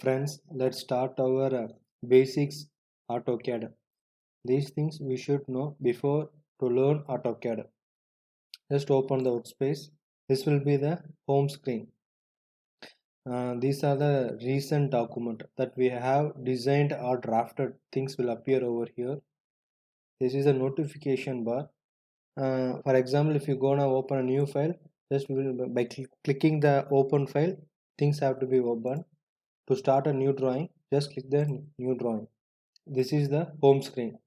Friends, let's start our basics AutoCAD. These things we should know before to learn AutoCAD. Just open the workspace. This will be the home screen. These are the recent document that we have designed or drafted. Things will appear over here. This is a notification bar. For example, if you gonna open a new file, just by clicking the open file, things have to be open. To start a new drawing, just click the new drawing. This is the home screen.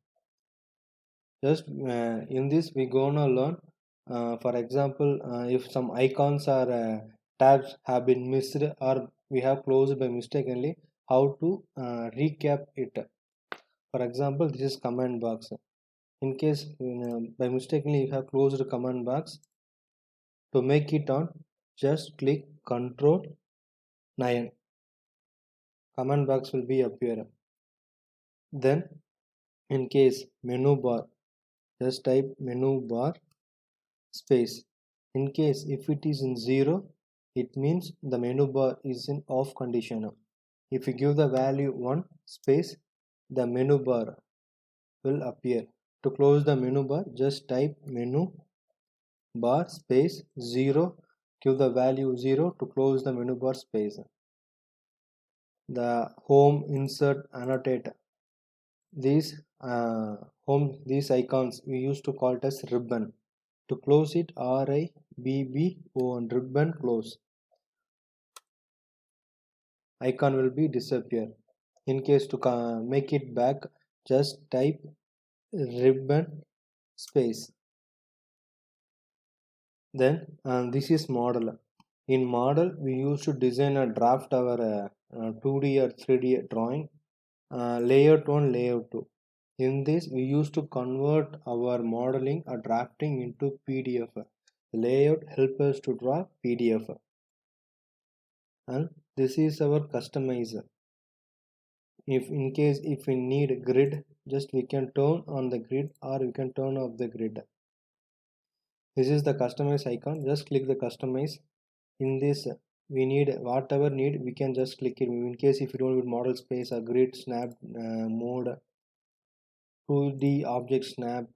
Just in this we gonna learn, for example, if some icons or tabs have been missed or we have closed by mistakenly, how to recap it. For example, this is command box. In case by mistakenly you have closed the command box, to make it on, just click Control 9. Command box will be appear. Then in case menu bar, just type menu bar space. In case if it is in 0, it means the menu bar is in off condition. If you give the value 1 space, the menu bar will appear. To close the menu bar, just type menu bar space 0, give the value 0 to close the menu bar space. The home, insert, annotate, these these icons we used to call it as ribbon. To close it, RIBBON, ribbon close. Icon will be disappear. In case to make it back, just type ribbon space. Then this is model. In model, we used to design a draft our 2D or 3D drawing, layout 1, layout 2. In this, we used to convert our modeling or drafting into PDF. Layout help us to draw PDF. And this is our customizer. If in case if we need grid, just we can turn on the grid or we can turn off the grid. This is the customize icon. Just click the customize. In this, we need whatever need, we can just click it. In case if you don't need model space or grid, snap mode, 2D object snap,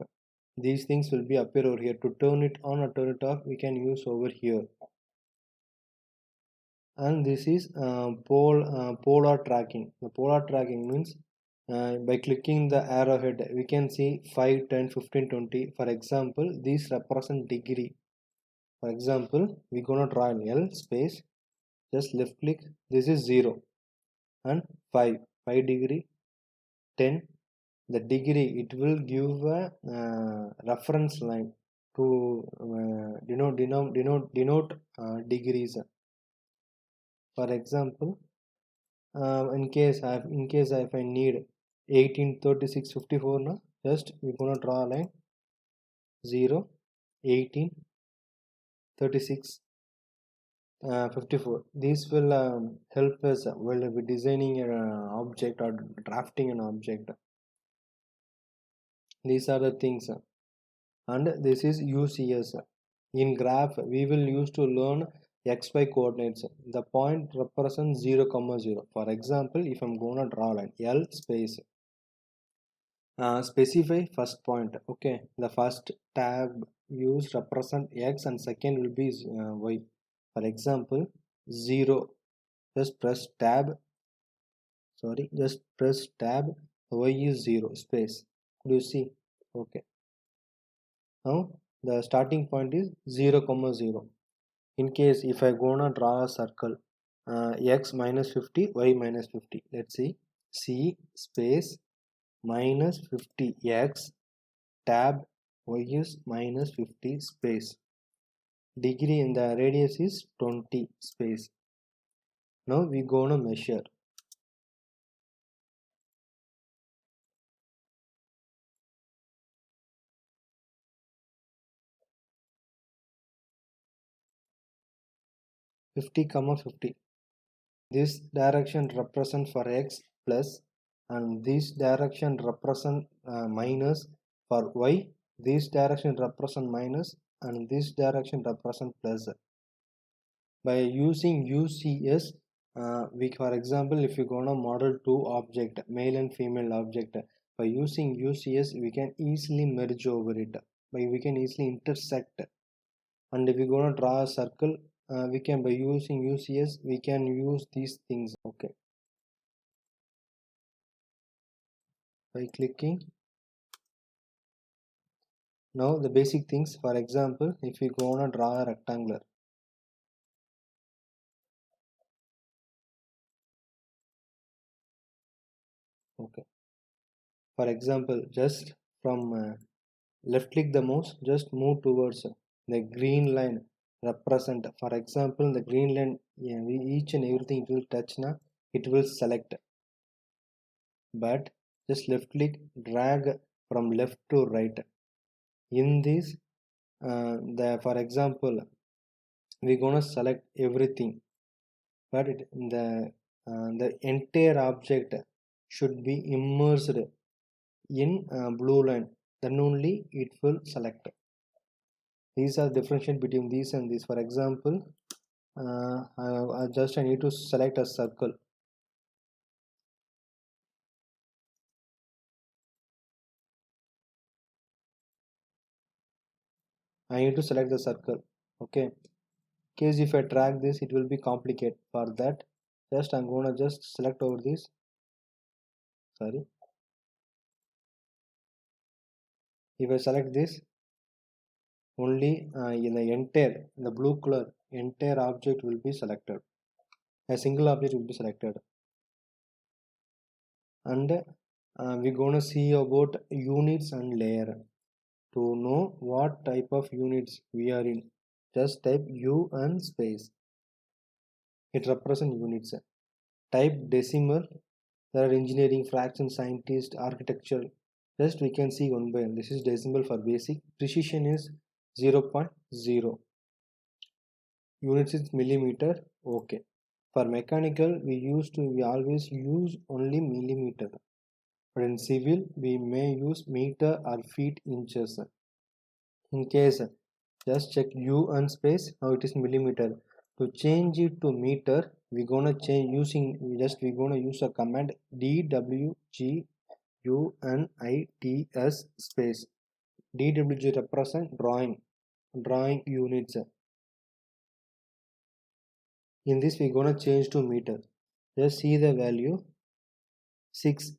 these things will be appear over here. To turn it on or turn it off, we can use over here. And this is polar tracking. The polar tracking means by clicking the arrowhead, we can see 5, 10, 15, 20. For example, these represent degree. For example, we're gonna draw an L space, just left click, this is 0 and 5 degree, 10, the degree, it will give a reference line to denote degrees. For example, in case if I need 18, 36, 54, now just we're gonna draw a line 0, 18, 36, 54. This will help us while we designing an object or drafting an object. These are the things. And this is UCS. In graph, we will use to learn XY coordinates. The point represents 0, 0. For example, if I'm gonna draw line L space, specify first point. Okay, the first tab use represent X and second will be Y. For example, 0, just press tab, just press tab, Y is 0 space. Could you see? Okay, now the starting point is 0, 0. In case if I gonna draw a circle, X minus 50, Y minus 50, let's see, C space minus 50 X tab, Y is minus 50 space, degree in the radius is 20 space. Now we gonna measure. (50, 50). This direction represent for X plus, and this direction represent minus for Y. This direction represent minus and this direction represent plus. By using UCS, for example, if you gonna model two object, male and female object, by using UCS we can easily merge over it, we can easily intersect. And if we're gonna draw a circle, we can, by using UCS we can use these things. Okay, by clicking. Now the basic things, for example, if we gonna draw a rectangular, okay, for example, just from left click the mouse, just move towards the green line represent. For example, the green line, yeah, each and everything it will touch now, it will select. But just left click, drag from left to right. In this, for example, we're gonna select everything, but the entire object should be immersed in blue line, then only it will select. These are differentiate between these and these. For example, I need to select a circle. I need to select the circle. Okay, case if I drag this, it will be complicated. For that, just I'm gonna just select over this. Sorry, if I select this, only in the blue color entire object will be selected. A single object will be selected. And we're gonna see about units and layer. To know what type of units we are in, just type U and space. It represents units. Type decimal. There are engineering, fraction, scientist, architecture. Just we can see one by one. This is decimal for basic. Precision is 0.0. Units is millimeter. Okay. For mechanical, we always use only millimeter. But in civil, we may use meter or feet, inches. In case, just check U and space. Now it is millimeter. To change it to meter, we're gonna change we're gonna use a command DWGUNITS space. DWG represent drawing units. In this we're gonna change to meter. Just see the value 6.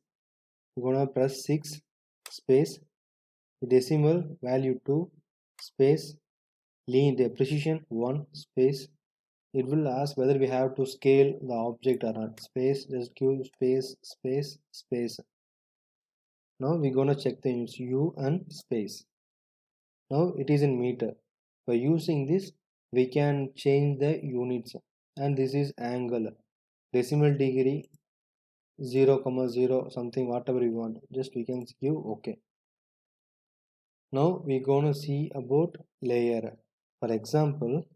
We're gonna press 6 space, decimal value 2 space, the precision 1 space. It will ask whether we have to scale the object or not. Space, just give space, space, space. Now we're gonna check the units U and space. Now it is in meter. By using this, we can change the units. And this is angle, decimal degree, 0,0 something, whatever you want. Just we can give OK. Now we're gonna see about layer. For example,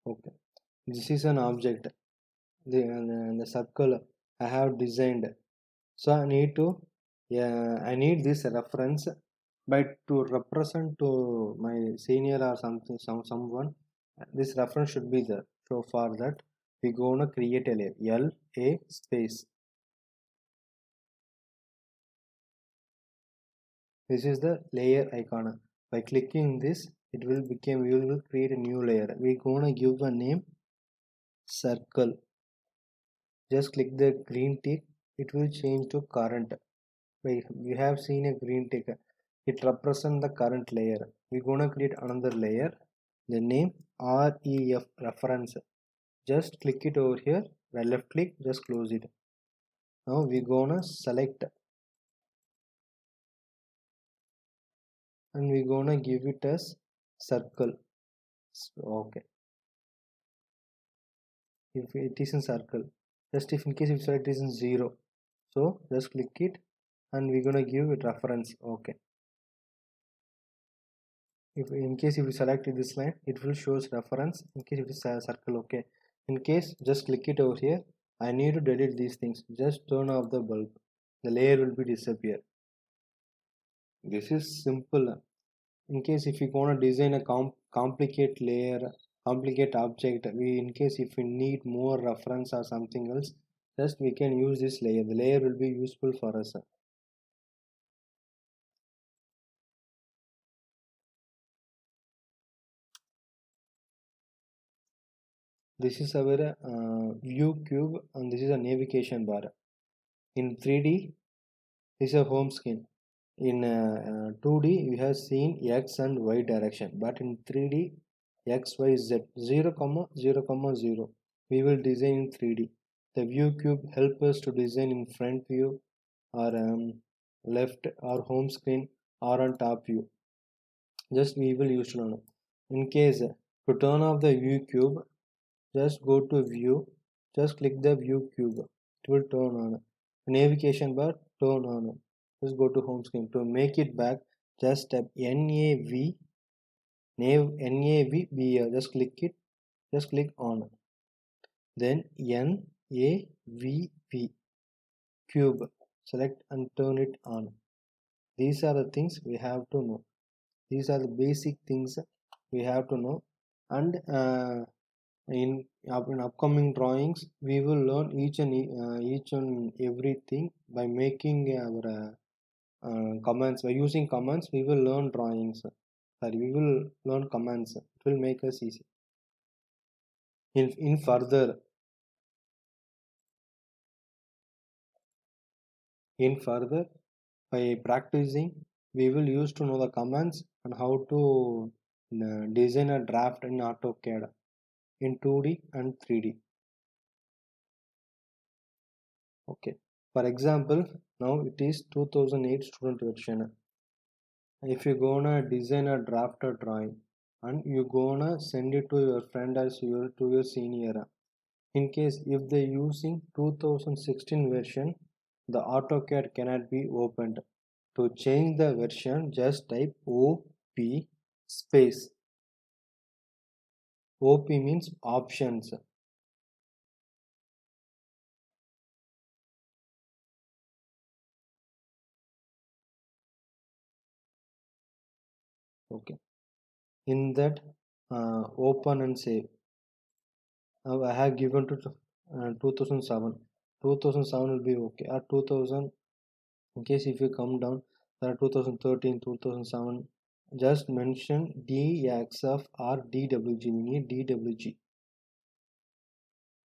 okay, this is an object. The circle I have designed. So I need to, I need this reference, but to represent to my senior or something, someone, this reference should be there. So for that, we gonna create a layer, LA space. This is the layer icon. By clicking this, it will become, we will create a new layer. We gonna give a name circle. Just click the green tick, it will change to current. We have seen a green tick, it represents the current layer. We're gonna create another layer, the name REF reference. Just click it over here, right left click, just close it. Now we're gonna select and we're gonna give it as circle. Okay, if it is in circle, just if in case if select is in 0, so just click it and we're gonna give it reference. Okay, if in case if we select this line, it will shows reference. In case if it's a circle, okay, in case just click it over here. I need to delete these things, just turn off the bulb, the layer will be disappear. This is simple. In case if we gonna design a complicate layer, complicate object, we in case if we need more reference or something else, just we can use this layer, the layer will be useful for us. This is our view cube and this is a navigation bar. In 3D this is a home screen. In 2D we have seen x and y direction, but in 3D x, y, z, 0 comma 0 comma 0 we will design in 3D. The view cube help us to design in front view or left or home screen or on top view. Just we will use to learn. In case to turn off the view cube, just go to view, just click the view cube, it will turn on. Navigation bar, turn on. Just go to home screen. To make it back, just type nav, just click it, just click on, then nav cube, select and turn it on. These are the things we have to know. These are the basic things we have to know. And in upcoming drawings we will learn each and everything by making our commands. By using commands we will learn drawings. Sorry, we will learn commands. It will make us easy. In further by practicing we will use to know the commands and how to design a draft in AutoCAD in 2D and 3D. Okay, for example, now it is 2008 student version. If you gonna design a draft or drawing and you gonna send it to your friend or to your senior, in case if they using 2016 version, the AutoCAD cannot be opened. To change the version, just type OP space. OP means options. Okay, in that open and save. Now I have given to 2007. 2007 will be okay. Or 2000, in case if you come down, there are 2013, 2007. Just mention DXF or DWG. We need DWG.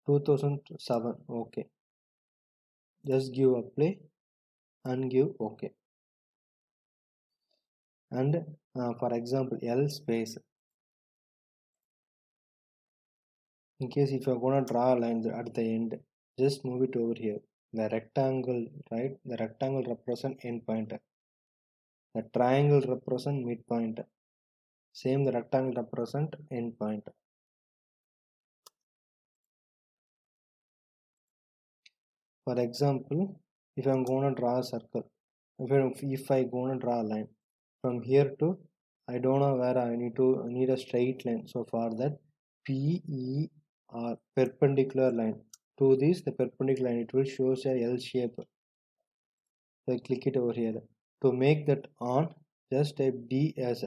2007. Okay. Just give apply and give OK. And for example, L space. In case if you're gonna draw a line at the end, just move it over here. The rectangle, right? The rectangle represent end point. The triangle represent midpoint. Same, the rectangle represent end point. For example, if I'm gonna draw a circle, if I gonna draw a line from here to, I don't know where I need a straight line. So for that, PER, perpendicular line. To this, the perpendicular line, it will show a L shape. So click it over here. To make that on, just type DS.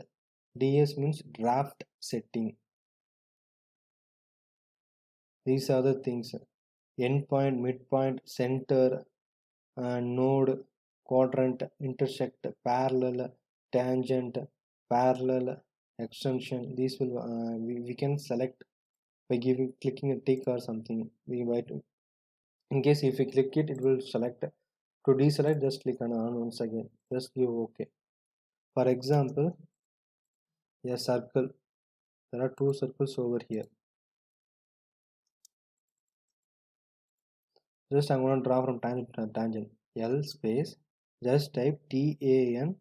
DS means draft setting. These are the things: endpoint, midpoint, center, node, quadrant, intersect, parallel, tangent, parallel, extension. These will we can select by clicking a tick or something. We might, in case if we click it, it will select. To deselect, just click on once again. Just give OK. For example, a circle. There are two circles over here. Just I'm going to draw from tangent to tangent. L space. Just type TAN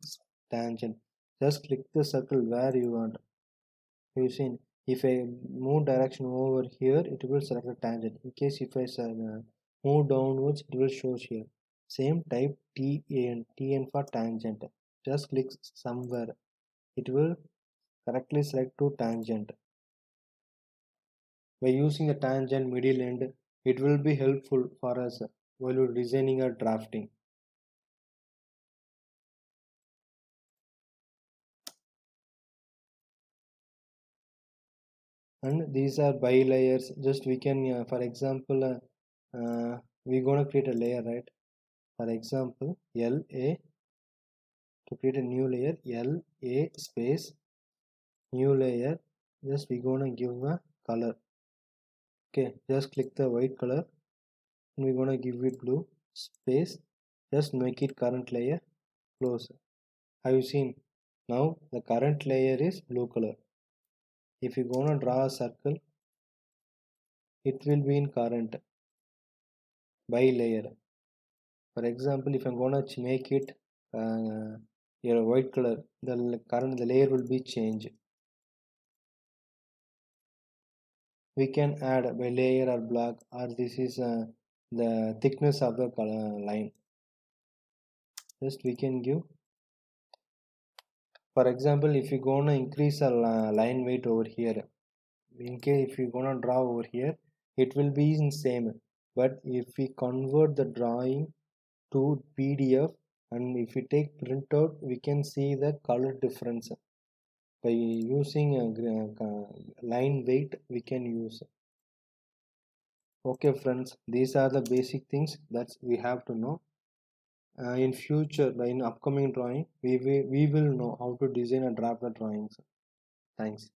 tangent. Just click the circle where you want. You see, if I move direction over here, it will select a tangent. In case if I move downwards, it will show here. Same type TN for tangent. Just click somewhere. It will correctly select to tangent. By using the tangent middle end, it will be helpful for us while we're designing or drafting. And these are by layers. Just we can, for example, we're gonna create a layer, right? For example, LA, to create a new layer, LA space new layer. Just we're gonna give a color. Okay, just click the white color and we're gonna give it blue space. Just make it current layer, close. Have you seen? Now the current layer is blue color. If you're gonna draw a circle, it will be in current by layer. For example, if I'm gonna make it white color, the layer will be changed. We can add by layer or block, or this is the thickness of the color line. Just we can give, for example, if you're gonna increase a line weight over here, in case if you're gonna draw over here, it will be in same. But if we convert the drawing to PDF and if we take printout, we can see the color difference. By using a line weight, we can use. Okay friends, these are the basic things that we have to know. In future, in upcoming drawing, we will know how to design and draft the drawings. Thanks.